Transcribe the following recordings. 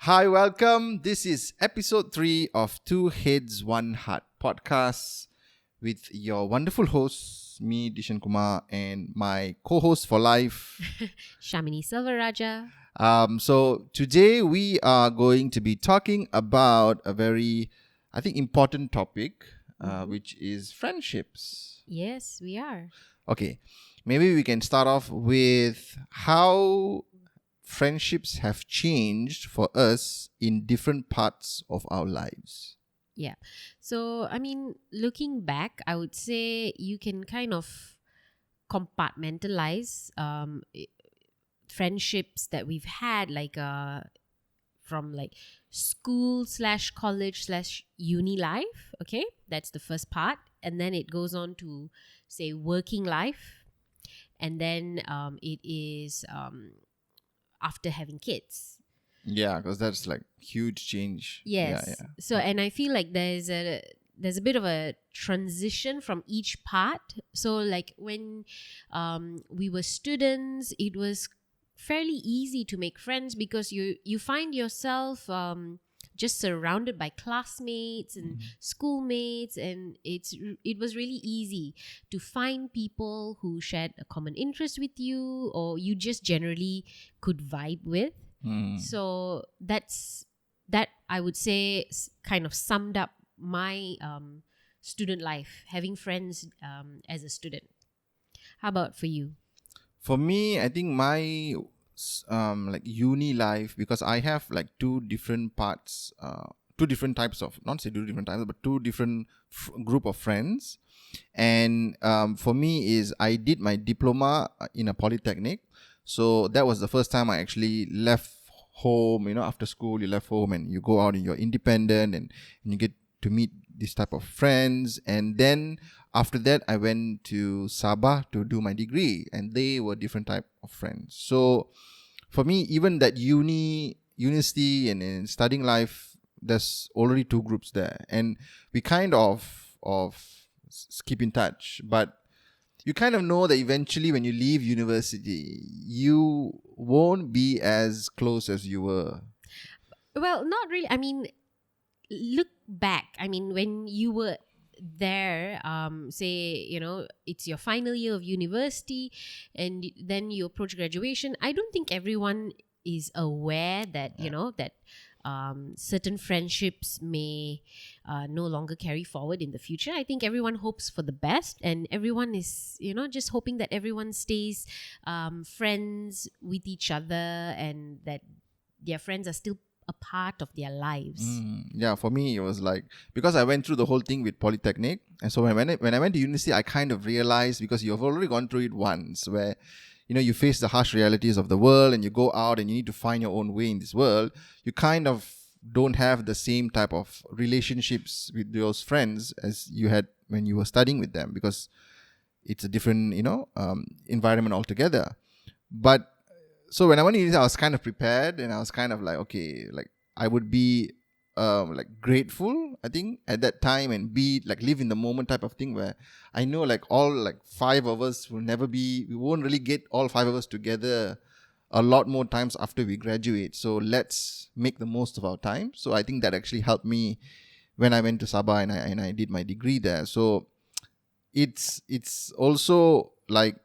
Hi, welcome. This is episode 3 of 2Heads1Heart podcast with your wonderful hosts, me, Dishan Kumar, and my co-host for life. Shamini Silvaraja. So today we are going to be talking about a very, I think, important topic, which is friendships. Yes, we are. Okay, maybe we can start off with how friendships have changed for us in different parts of our lives. Yeah. So, looking back, I would say you can kind of compartmentalize friendships that we've had, from school / college / uni life. Okay, that's the first part, and then it goes on to say working life, and then it is after having kids. Yeah, because that's like huge change. Yes. Yeah. So, and I feel like there's a bit of a transition from each part. So, like when we were students, it was fairly easy to make friends because you find yourself just surrounded by classmates and schoolmates, and it was really easy to find people who shared a common interest with you, or you just generally could vibe with. So that I would say kind of summed up my student life, having friends as a student. How about for you? For me, I think my like uni life, because I have like two different parts, two different types of, not say two different types, but two different group of friends. And for me is I did my diploma in a polytechnic. So that was the first time I actually left home. After school, you left home and you go out and you're independent, and you get to meet this type of friends. And then after that, I went to Sabah to do my degree, and they were different type of friends. So for me, even that university and in studying life, there's already two groups there, and we kind of keep in touch. But you kind of know that eventually when you leave university, you won't be as close as you were. Well, not really. I mean, look back. I mean, when you were there, say, it's your final year of university, and then you approach graduation, I don't think everyone is aware that, that certain friendships may no longer carry forward in the future. I think everyone hopes for the best, and everyone is, just hoping that everyone stays friends with each other, and that their friends are still a part of their lives. Yeah, for me, it was like, because I went through the whole thing with polytechnic. And so when I went to university, I kind of realized, because you've already gone through it once, where you face the harsh realities of the world, and you go out and you need to find your own way in this world. You kind of don't have the same type of relationships with those friends as you had when you were studying with them, because it's a different environment altogether. But so when I went to university, I was kind of prepared, and I was kind of like, okay, like I would be like grateful, I think, at that time, and be like live in the moment type of thing, where I know like all like 5 of us we won't really get all 5 of us together a lot more times after we graduate. So let's make the most of our time. So I think that actually helped me when I went to Sabah and I did my degree there. So it's also like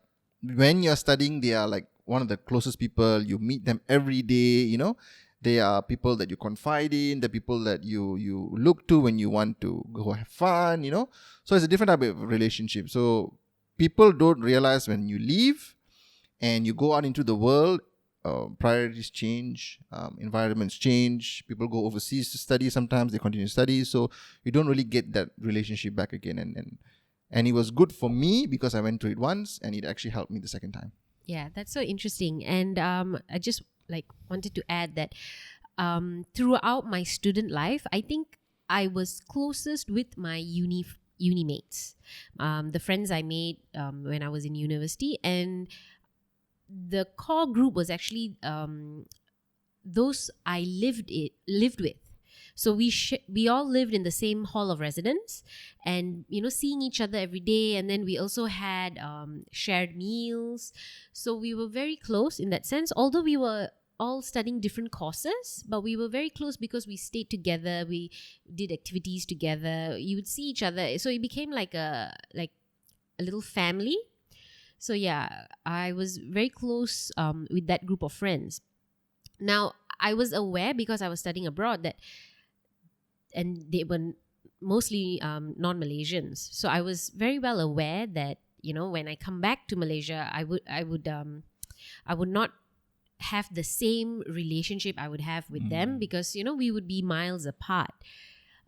when you're studying, they are like one of the closest people. You meet them every day. They are people that you confide in, the people that you look to when you want to go have fun. So it's a different type of relationship. So people don't realize when you leave and you go out into the world, priorities change, environments change. People go overseas to study. Sometimes they continue to study, so you don't really get that relationship back again. And it was good for me because I went through it once, and it actually helped me the second time. Yeah, that's so interesting. And I just wanted to add that throughout my student life, I think I was closest with my uni mates, the friends I made when I was in university, and the core group was actually those I lived with. So we all lived in the same hall of residence, and seeing each other every day. And then we also had shared meals, so we were very close in that sense. Although we were all studying different courses, but we were very close because we stayed together. We did activities together. You would see each other, so it became like a little family. So yeah, I was very close with that group of friends. Now I was aware, because I was studying abroad, and they were mostly non-Malaysians. So I was very well aware that, when I come back to Malaysia, I would not have the same relationship I would have with them, because we would be miles apart.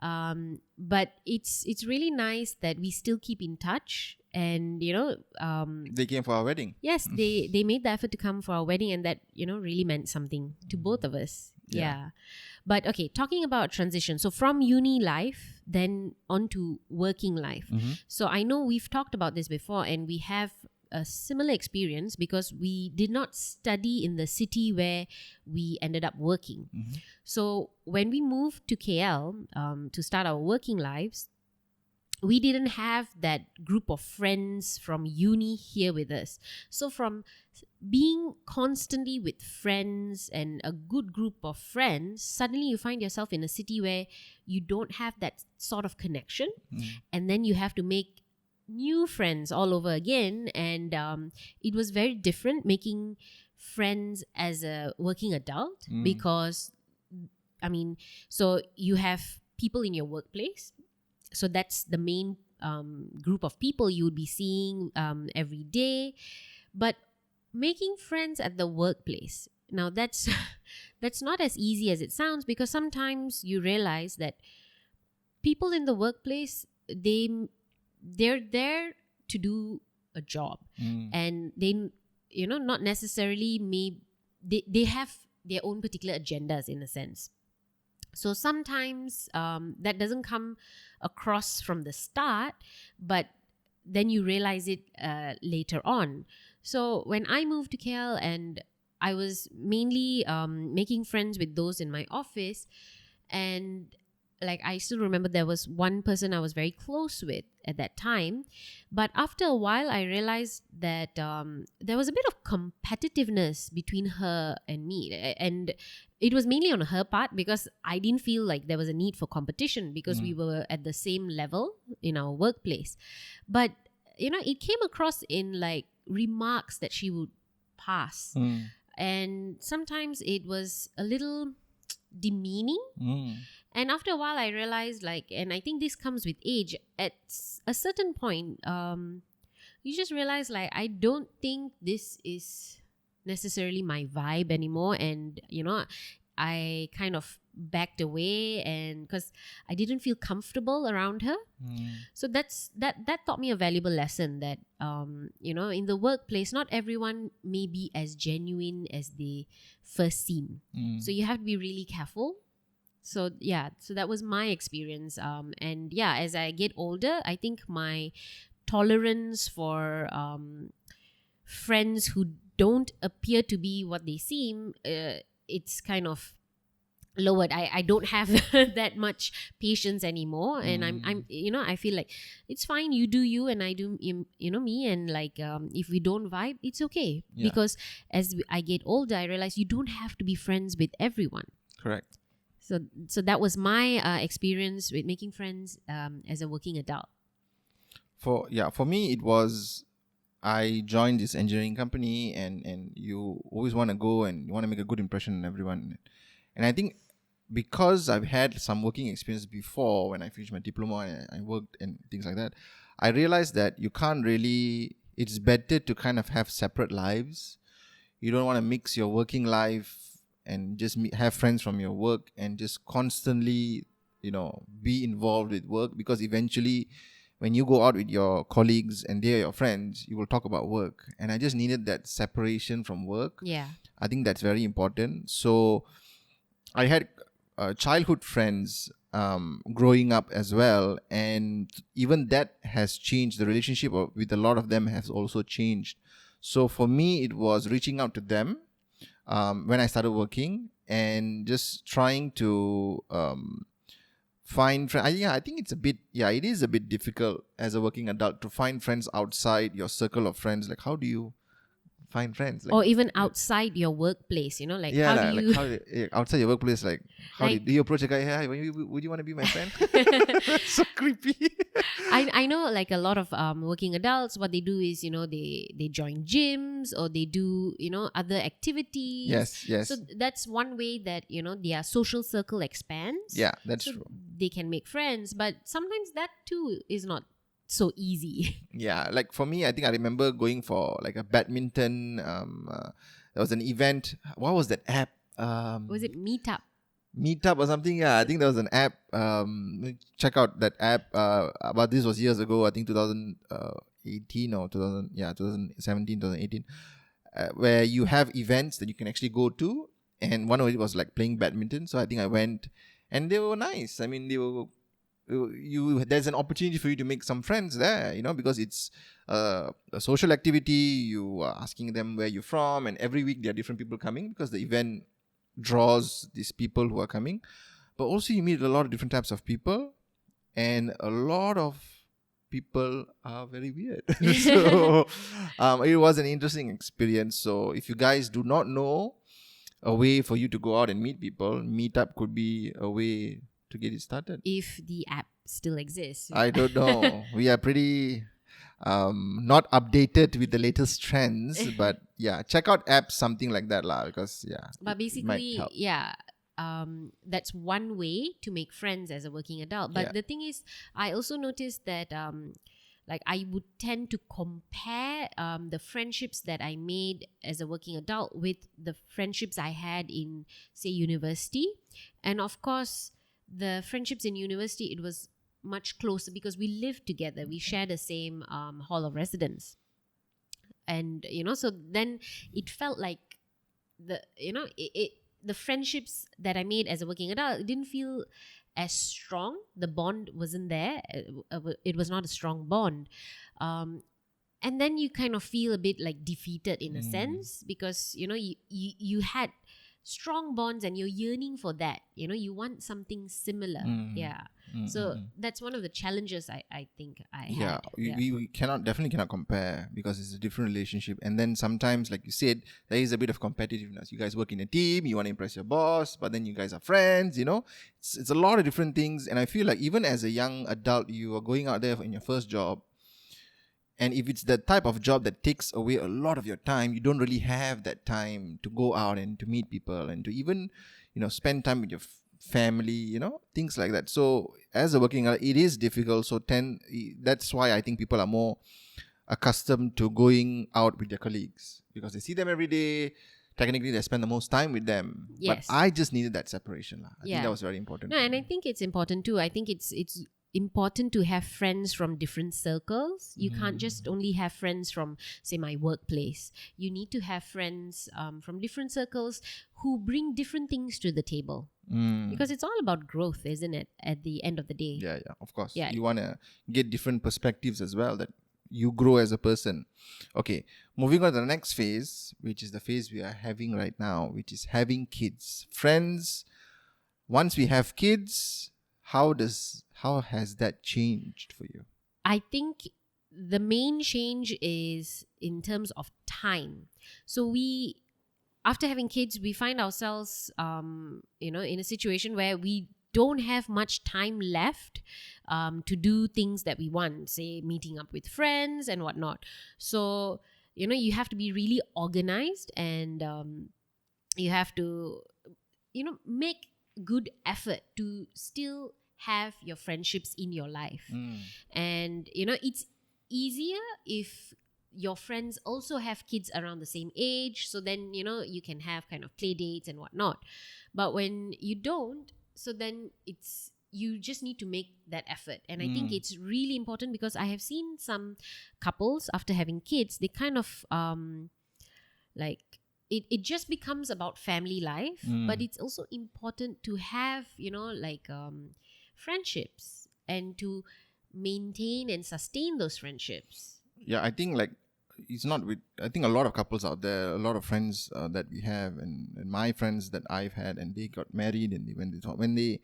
But it's really nice that we still keep in touch, and They came for our wedding. yes, they made the effort to come for our wedding, and that really meant something to both of us. Yeah. But okay, talking about transition, so from uni life then on to working life. So I know we've talked about this before, and we have a similar experience because we did not study in the city where we ended up working. So when we moved to KL to start our working lives, we didn't have that group of friends from uni here with us. So from being constantly with friends and a good group of friends, suddenly you find yourself in a city where you don't have that sort of connection, and then you have to make new friends all over again. And it was very different making friends as a working adult, because so you have people in your workplace, so that's the main group of people you would be seeing every day. But making friends at the workplace, now that's not as easy as it sounds, because sometimes you realize that people in the workplace, they're there to do a job, and they not necessarily they have their own particular agendas in a sense. So sometimes that doesn't come across from the start, but then you realize it later on. So when I moved to KL, and I was mainly making friends with those in my office, and like I still remember there was one person I was very close with at that time. But after a while, I realized that there was a bit of competitiveness between her and me. And it was mainly on her part, because I didn't feel like there was a need for competition, because we were at the same level in our workplace. But, it came across in like remarks that she would pass. And sometimes it was a little demeaning. And after a while, I realized, and I think this comes with age, at a certain point, you just realize, I don't think this is necessarily my vibe anymore. And, I kind of backed away, and because I didn't feel comfortable around her. So that taught me a valuable lesson that, in the workplace, not everyone may be as genuine as they first seem. So you have to be really careful. So that was my experience. And as I get older, I think my tolerance for friends who don't appear to be what they seem, it's kind of lowered. I don't have that much patience anymore, and I'm I feel like it's fine, you do you and I do me, and if we don't vibe, it's okay. Because as I get older, I realize you don't have to be friends with everyone. Correct. So that was my experience with making friends as a working adult. For me, it was, I joined this engineering company, and you always want to go and you want to make a good impression on everyone. And I think because I've had some working experience before, when I finished my diploma and I worked and things like that, I realized that you can't really, it's better to kind of have separate lives. You don't want to mix your working life and just have friends from your work and just constantly, be involved with work, because eventually when you go out with your colleagues and they're your friends, you will talk about work. And I just needed that separation from work. Yeah. I think that's very important. So I had childhood friends growing up as well, and even that has changed. The relationship with a lot of them has also changed. So for me, it was reaching out to them when I started working, and just trying to find friends. I think it's it is a bit difficult as a working adult to find friends outside your circle of friends. Like, how do you find friends? Or even outside your workplace, like yeah, how do you outside your workplace, like how like do you approach a guy? Hey, would you want to be my friend? That's so creepy. I know like a lot of working adults, what they do is, they join gyms or they do, other activities. Yes. So that's one way that, their social circle expands. Yeah, that's so true. they can make friends, but sometimes that too is not so easy. Yeah, like for me, I think I remember going for like a badminton. There was an event. What was that app? Was it Meetup? Meetup or something. Yeah, I think there was an app. Check out that app. But this was years ago. I think 2018 or 2017, 2018, where you have events that you can actually go to, and one of it was like playing badminton. So I think I went, and they were nice. I mean, they were. There's an opportunity for you to make some friends there, because it's a social activity. You are asking them where you're from, and every week there are different people coming because the event draws these people who are coming. But also you meet a lot of different types of people, and a lot of people are very weird. So it was an interesting experience. So if you guys do not know a way for you to go out and meet people, Meetup could be a way to get it started. If the app still exists. I don't know. We are pretty not updated with the latest trends, but yeah, check out apps, something like that lah. Because but basically, that's one way to make friends as a working adult. But the thing is, I also noticed that like I would tend to compare the friendships that I made as a working adult with the friendships I had in, say, university. And of course, the friendships in university, it was much closer because we lived together. We shared the same hall of residence. And, so then it felt like the friendships that I made as a working adult, it didn't feel as strong. The bond wasn't there. It was not a strong bond. And then you kind of feel a bit like defeated in a sense because, you had strong bonds and you're yearning for that. You want something similar. So that's one of the challenges I think I had. We definitely cannot compare because it's a different relationship. And then sometimes, like you said, there is a bit of competitiveness. You guys work in a team, you want to impress your boss, but then you guys are friends, it's a lot of different things. And I feel like even as a young adult, you are going out there in your first job, and if it's the type of job that takes away a lot of your time, you don't really have that time to go out and to meet people and to even, spend time with your family, things like that. So as a working adult, it is difficult. So that's why I think people are more accustomed to going out with their colleagues because they see them every day. Technically, they spend the most time with them. Yes. But I just needed that separation. I think that was very important. No, and I think it's important too. I think it's important to have friends from different circles. You can't just only have friends from, say, my workplace. You need to have friends from different circles who bring different things to the table. Because it's all about growth, isn't it, at the end of the day? Yeah, of course. Yeah. You want to get different perspectives as well, that you grow as a person. Okay, moving on to the next phase, which is the phase we are having right now, which is having kids. Friends, once we have kids, how has that changed for you? I think the main change is in terms of time. So after having kids, we find ourselves, in a situation where we don't have much time left to do things that we want, say meeting up with friends and whatnot. So, you have to be really organized and you have to, make good effort to still have your friendships in your life. And it's easier if your friends also have kids around the same age, so then you can have kind of play dates and whatnot. But when you don't, so then you just need to make that effort. And I think it's really important because I have seen some couples after having kids, they kind of like it just becomes about family life, but it's also important to have friendships and to maintain and sustain those friendships. Yeah, I think I think a lot of couples out there, a lot of friends that we have and my friends that I've had, and they got married, and when they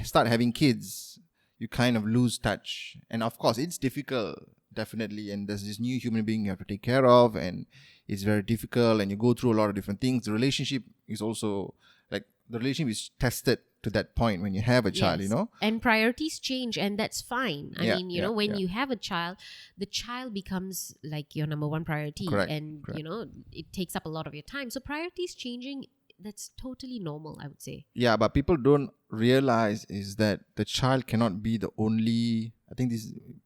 start having kids, you kind of lose touch. And of course, it's difficult, definitely. And there's this new human being you have to take care of, and it's very difficult and you go through a lot of different things. The relationship is also like the relationship is tested to that point when you have a child, Yes. you know. And priorities change, and that's fine. I Yeah, mean, yeah, when yeah. you have a child, the child becomes like your number one priority. Correct, And, correct. it takes up a lot of your time. So priorities changing, that's totally normal, I would say. Yeah, but people don't realize is that the child cannot be the only. I think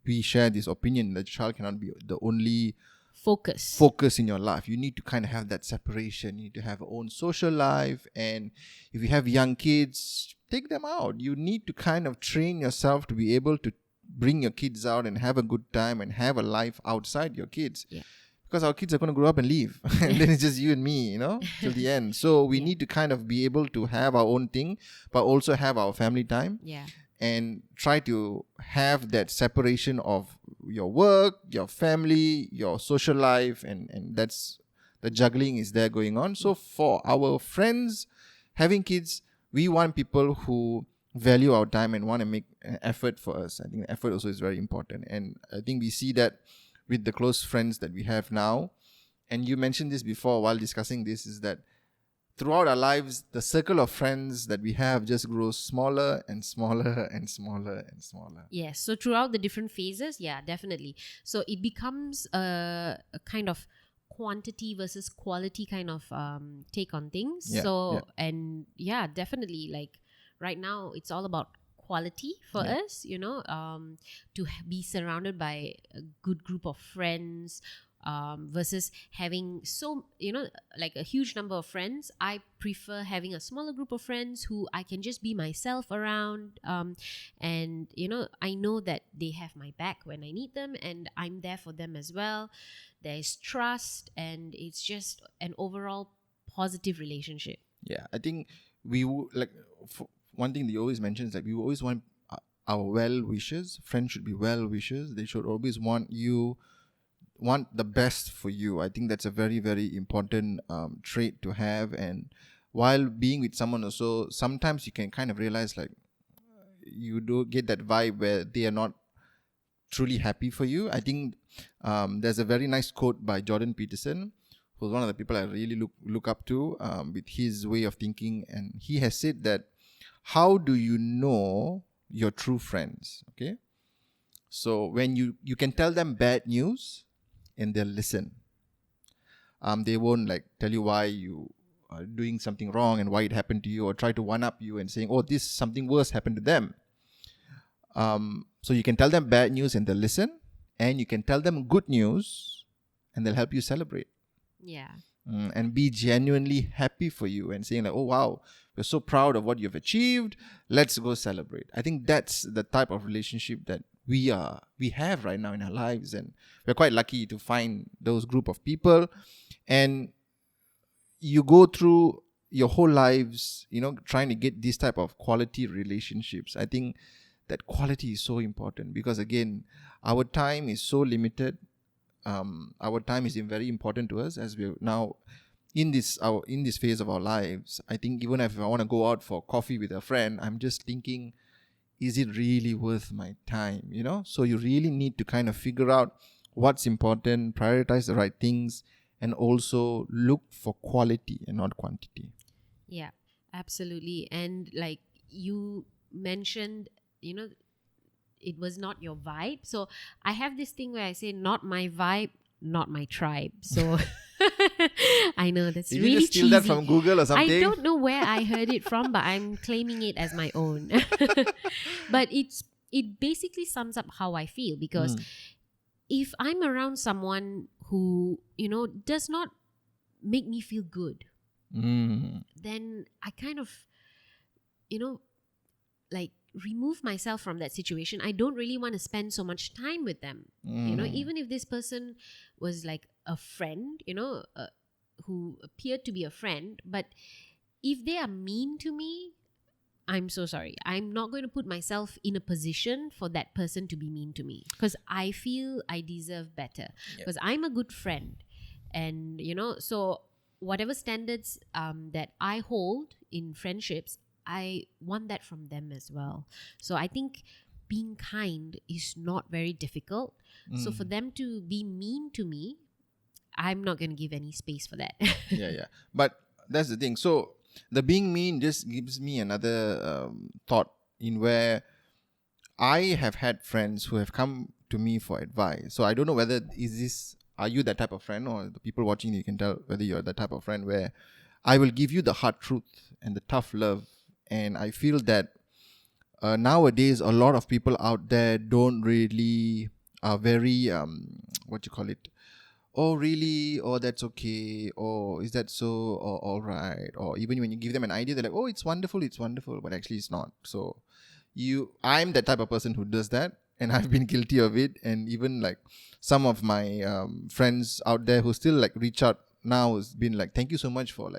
we share this opinion that the child cannot be the only focus in your life. You need to kind of have that separation. You need to have your own social life, and if you have young kids, take them out. You need to kind of train yourself to be able to bring your kids out and have a good time and have a life outside your kids. Yeah. Because our kids are going to grow up and leave. And then it's just you and me, till the end. So we Yeah. need to kind of be able to have our own thing, but also have our family time. Yeah. And try to have that separation of your work, your family, your social life, and that's the juggling is there going on. So for our friends having kids, we want people who value our time and want to make an effort for us. I think effort also is very important, and I think we see that with the close friends that we have now. And you mentioned this before while discussing this, is that throughout our lives, the circle of friends that we have just grows smaller and smaller and smaller and smaller. Yes. So throughout the different phases, yeah, definitely. So it becomes a kind of quantity versus quality kind of take on things. Yeah, So, yeah. and yeah, definitely, like right now, it's all about quality for Yeah. us, to be surrounded by a good group of friends, versus having like a huge number of friends. I prefer having a smaller group of friends who I can just be myself around, and I know that they have my back when I need them, and I'm there for them as well. There's trust, and it's just an overall positive relationship. Yeah, I think we would like one thing they always mention is that we always want our well wishers. Friends should be well wishers. They should always want the best for you. I think that's a very, very important trait to have. And while being with someone also, sometimes you can kind of realize like you do get that vibe where they are not truly happy for you. I think there's a very nice quote by Jordan Peterson, who's one of the people I really look up to with his way of thinking. And he has said that, how do you know your true friends? Okay. So when you can tell them bad news and they'll listen. They won't like tell you why you are doing something wrong and why it happened to you, or try to one up you and saying, oh, this something worse happened to them. So you can tell them bad news and they'll listen, and you can tell them good news and they'll help you celebrate. Yeah. And be genuinely happy for you and saying like, oh wow, we're so proud of what you've achieved, let's go celebrate. I think that's the type of relationship that we have right now in our lives, and we're quite lucky to find those group of people. And you go through your whole lives trying to get this type of quality relationships. I think that quality is so important, because again, our time is so limited. Our time is very important to us as we're now in this phase of our lives. I think even if I want to go out for coffee with a friend, I'm just thinking, is it really worth my time? So you really need to kind of figure out what's important, prioritize the right things, and also look for quality and not quantity. Yeah, absolutely. And like you mentioned, it was not your vibe. So I have this thing where I say, not my vibe, not my tribe. So I know that's Did really you just steal cheesy. that from Google or something? I don't know where I heard it from, but I'm claiming it as my own. But it basically sums up how I feel, because if I'm around someone who, does not make me feel good, then I kind of, like remove myself from that situation. I don't really want to spend so much time with them. Even if this person was like a friend, who appeared to be a friend, but if they are mean to me, I'm so sorry. I'm not going to put myself in a position for that person to be mean to me, because I feel I deserve better, because I'm a good friend. And, so whatever standards that I hold in friendships, I want that from them as well. So I think being kind is not very difficult. So for them to be mean to me, I'm not going to give any space for that. Yeah. But that's the thing. So the being mean just gives me another thought in where I have had friends who have come to me for advice. So I don't know whether are you that type of friend, or the people watching, you can tell whether you're that type of friend where I will give you the hard truth and the tough love. And I feel that nowadays a lot of people out there don't really are very what you call it, oh really, oh that's okay, oh is that so, or all right, or even when you give them an idea they're like, oh it's wonderful, but actually it's not. So I'm that type of person who does that, and I've been guilty of it. And even like some of my friends out there who still like reach out now has been like, thank you so much for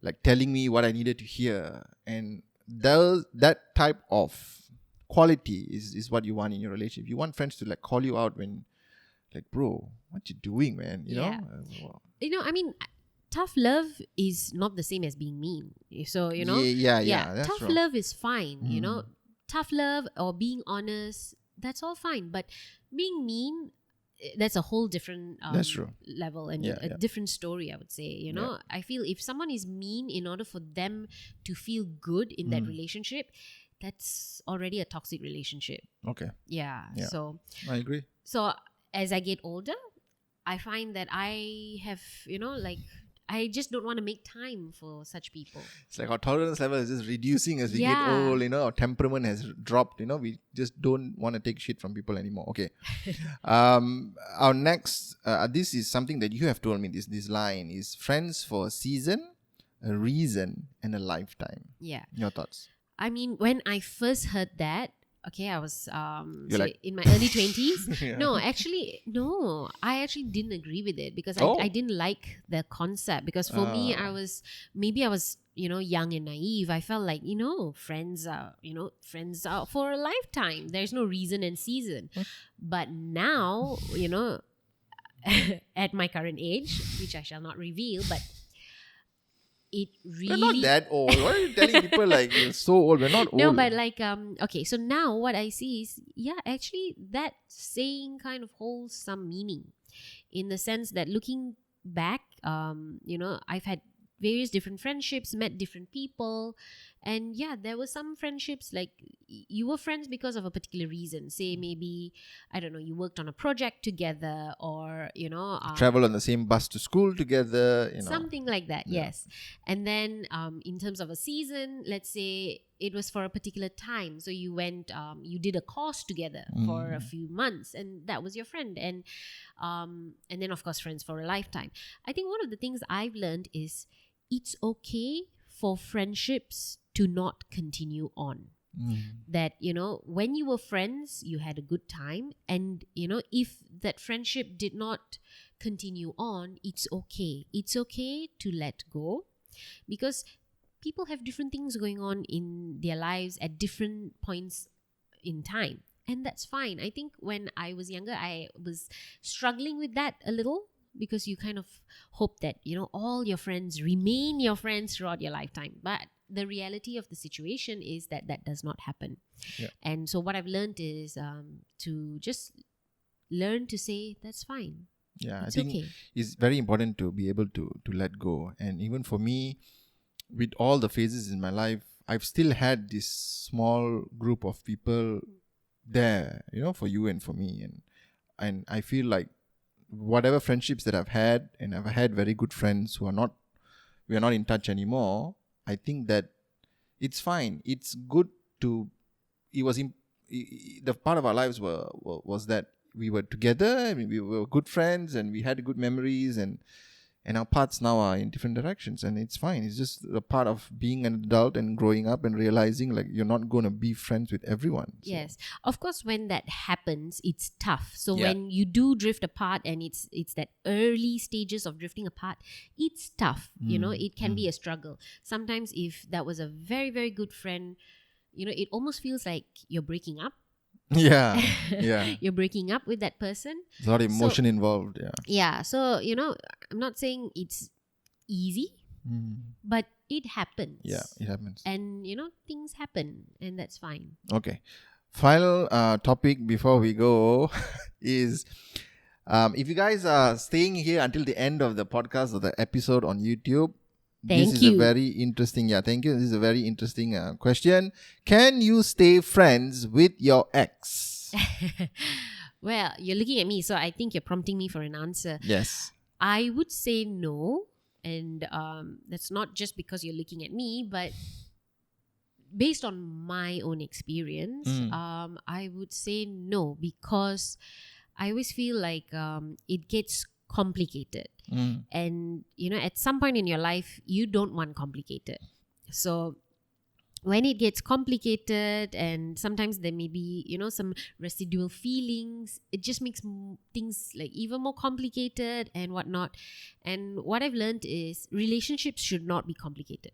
like telling me what I needed to hear. And that type of quality is what you want in your relationship. You want friends to like call you out when like, bro, what you doing, man? You know? I mean, tough love is not the same as being mean. So, Yeah, that's tough true. love is fine, tough love or being honest, that's all fine. But being mean, that's a whole different That's true. level and a different story, I would say. I feel if someone is mean in order for them to feel good in that relationship, that's already a toxic relationship. Okay. Yeah. So I agree. So as I get older, I find that I have, I just don't want to make time for such people. It's like our tolerance level is just reducing as we get old, our temperament has dropped, we just don't want to take shit from people anymore. Okay. Our next, this is something that you have told me, this line is friends for a season, a reason, and a lifetime. Yeah. Your thoughts? I mean, when I first heard that, okay, I was in my early 20s. Yeah. No, I actually didn't agree with it because I didn't like the concept. Because for me, I was young and naive. I felt like, friends are for a lifetime. There's no reason and season. But now, at my current age, which I shall not reveal, but it really... We're not that old. Why are you telling people like you're so old? We're not old. No, but like, okay, so now what I see is, actually that saying kind of holds some meaning in the sense that looking back, I've had various different friendships, met different people. And there were some friendships like you were friends because of a particular reason. Say maybe, I don't know, you worked on a project together or, travel on the same bus to school together, something like that. Yeah. Yes. And then in terms of a season, let's say it was for a particular time. So you went, you did a course together for a few months and that was your friend. And then of course, friends for a lifetime. I think one of the things I've learned is it's okay for friendships to not continue on. That, when you were friends, you had a good time. And, if that friendship did not continue on, it's okay. It's okay to let go because people have different things going on in their lives at different points in time. And that's fine. I think when I was younger, I was struggling with that a little because you kind of hope that, all your friends remain your friends throughout your lifetime. But the reality of the situation is that does not happen. Yeah. And so what I've learned is to just learn to say, that's fine. Yeah, it's I think it's very important to be able to let go. And even for me, with all the phases in my life, I've still had this small group of people there, for you and for me. And I feel like whatever friendships that I've had, and I've had very good friends we are not in touch anymore, I think that it's fine. It's good to, the part of our lives was that we were together, I mean, we were good friends and we had good memories, and our paths now are in different directions, and it's fine. It's just a part of being an adult and growing up and realizing like you're not going to be friends with everyone. So. Yes. Of course, when that happens, it's tough. So when you do drift apart and it's that early stages of drifting apart, it's tough. It can be a struggle. Sometimes if that was a very, very good friend, it almost feels like you're breaking up. Yeah. You're breaking up with that person. There's a lot of emotion involved. Yeah. So, I'm not saying it's easy, but it happens. Yeah, it happens. And, things happen and that's fine. Okay. Final topic before we go is If you guys are staying here until the end of the podcast or the episode on YouTube, this Thank is you. a very interesting. Yeah, thank you. This is a very interesting question. Can you stay friends with your ex? Well, you're looking at me, so I think you're prompting me for an answer. Yes. I would say no, and that's not just because you're looking at me, but based on my own experience, I would say no, because I always feel like it gets complicated. And, at some point in your life, you don't want complicated. So when it gets complicated and sometimes there may be, some residual feelings, it just makes things like even more complicated and whatnot. And what I've learned is relationships should not be complicated.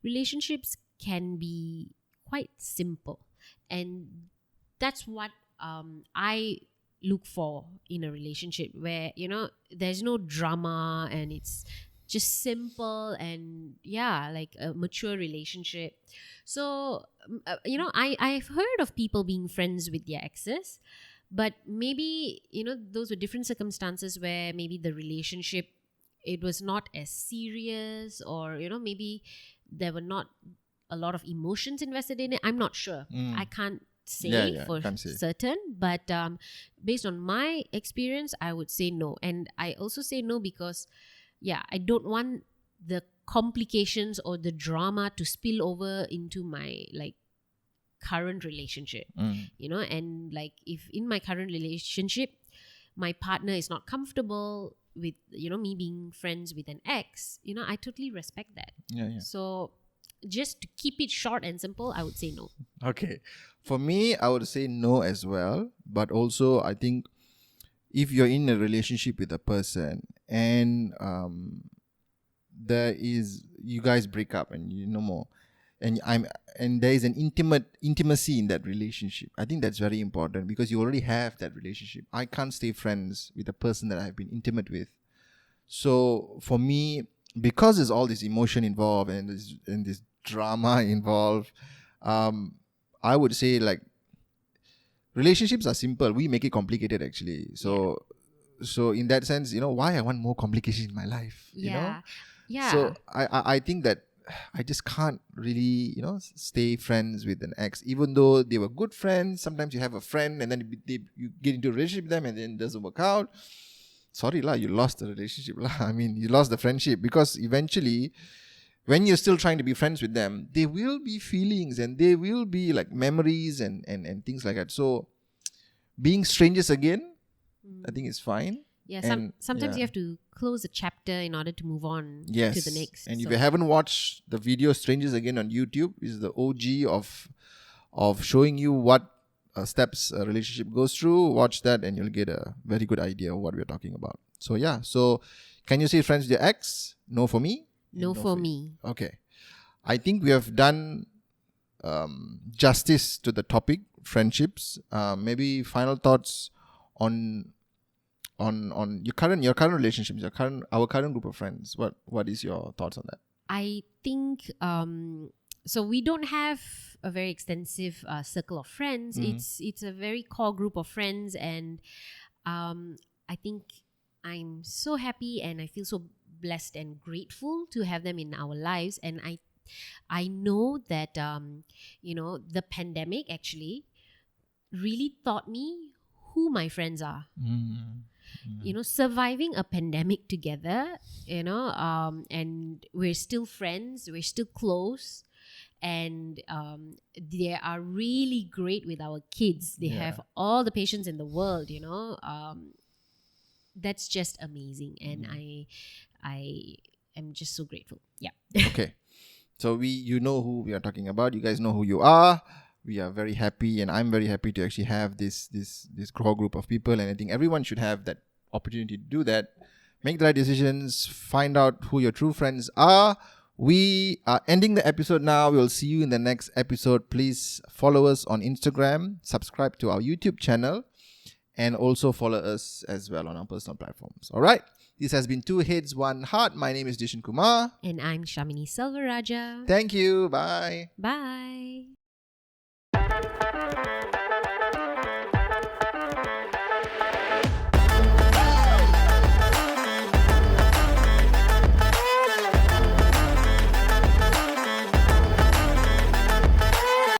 Relationships can be quite simple. And that's what I look for in a relationship, where there's no drama and it's just simple and like a mature relationship. So I've heard of people being friends with their exes, but maybe those were different circumstances where maybe the relationship, it was not as serious, or maybe there were not a lot of emotions invested in it. I'm not sure. I can't say for certain, but based on my experience, I would say no. And I also say no because I don't want the complications or the drama to spill over into my current relationship. And if in my current relationship my partner is not comfortable with me being friends with an ex, I totally respect that. So just to keep it short and simple, I would say no. Okay. For me, I would say no as well. But also, I think if you're in a relationship with a person and you guys break up and you no more, and there is an intimacy in that relationship, I think that's very important, because you already have that relationship. I can't stay friends with a person that I've been intimate with. So for me, because there's all this emotion involved and this drama involved, I would say relationships are simple. We make it complicated actually. So in that sense, why I want more complication in my life, Yeah. So I think that I just can't really, stay friends with an ex, even though they were good friends. Sometimes you have a friend and then you get into a relationship with them and then it doesn't work out. Sorry lah, you lost the relationship lah. I mean, you lost the friendship, because eventually, when you're still trying to be friends with them, there will be feelings and there will be memories and things like that. So, being strangers again, I think is fine. Yeah, sometimes you have to close a chapter in order to move on to the next. And if you haven't watched the video Strangers Again on YouTube, is the OG of showing you what steps a relationship goes through. Watch that and you'll get a very good idea of what we're talking about. So so can you say friends with your ex? No for me. No for me. Okay. I think we have done justice to the topic, friendships. Maybe final thoughts on your current relationships, our current group of friends. What is your thoughts on that? I think so we don't have a very extensive circle of friends. It's a very core group of friends, and I think I'm so happy and I feel so blessed and grateful to have them in our lives. And I know that the pandemic actually really taught me who my friends are. Surviving a pandemic together, and we're still friends, we're still close, and they are really great with our kids. They have all the patience in the world, that's just amazing, and I am just so grateful. Yeah. Okay. So you know who we are talking about. You guys know who you are. We are very happy, and I'm very happy to actually have this core group of people. And I think everyone should have that opportunity to do that. Make the right decisions. Find out who your true friends are. We are ending the episode now. We'll see you in the next episode. Please follow us on Instagram. Subscribe to our YouTube channel. And also follow us as well on our personal platforms. All right. This has been 2Heads1Heart. My name is Dishan Kumar. And I'm Shamini Selvaraja. Thank you. Bye. Bye.